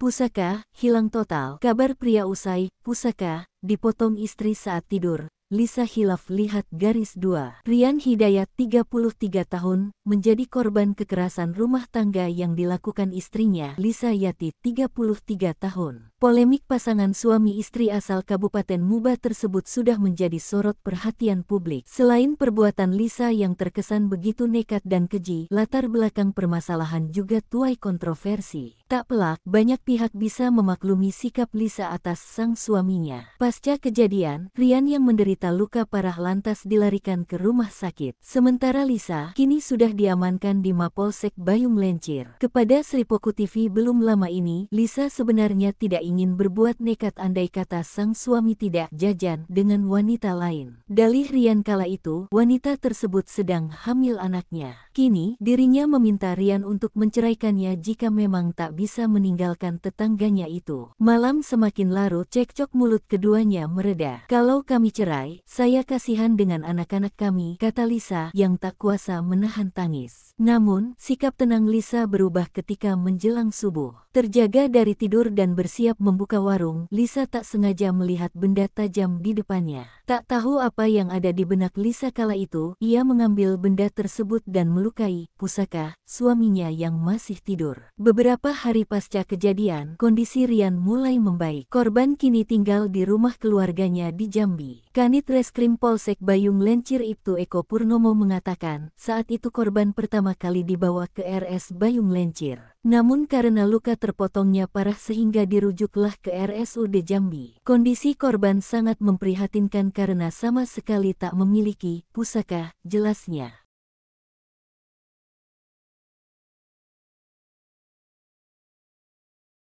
Pusaka, hilang total. Kabar pria usai, pusaka, dipotong istri saat tidur. Lisa hilaf lihat garis 2. Rian Hidayat 33 tahun, menjadi korban kekerasan rumah tangga yang dilakukan istrinya Lisa Yati 33 tahun. Polemik pasangan suami istri asal Kabupaten Muba tersebut sudah menjadi sorot perhatian publik. Selain perbuatan Lisa yang terkesan begitu nekat dan keji, latar belakang permasalahan juga tuai kontroversi. Tak pelak, banyak pihak bisa memaklumi sikap Lisa atas sang suaminya. Pasca kejadian, Rian yang menderita luka parah lantas dilarikan ke rumah sakit. Sementara Lisa kini sudah diamankan di Mapolsek Bayung Lencir. Kepada Sripoku TV belum lama ini, Lisa sebenarnya tidak ingin berbuat nekat andai kata sang suami tidak jajan dengan wanita lain. Dalih Rian kala itu, wanita tersebut sedang hamil anaknya. Kini, dirinya meminta Rian untuk menceraikannya jika memang tak bisa meninggalkan tetangganya itu. Malam semakin larut, cekcok mulut keduanya mereda. Kalau kami cerai, saya kasihan dengan anak-anak kami, kata Lisa yang tak kuasa menahan tangis. Namun, sikap tenang Lisa berubah ketika menjelang subuh. Terjaga dari tidur dan bersiap membuka warung, Lisa tak sengaja melihat benda tajam di depannya. Tak tahu apa yang ada di benak Lisa kala itu, ia mengambil benda tersebut dan melukai pusaka suaminya yang masih tidur. Beberapa hari pasca kejadian, kondisi Rian mulai membaik. Korban kini tinggal di rumah keluarganya di Jambi. Kanit Reskrim Polsek Bayung Lencir Ibtu Eko Purnomo mengatakan, saat itu korban pertama kali dibawa ke RS Bayung Lencir. Namun karena luka terpotongnya parah sehingga dirujuklah ke RSUD Jambi. Kondisi korban sangat memprihatinkan karena sama sekali tak memiliki pusaka, jelasnya.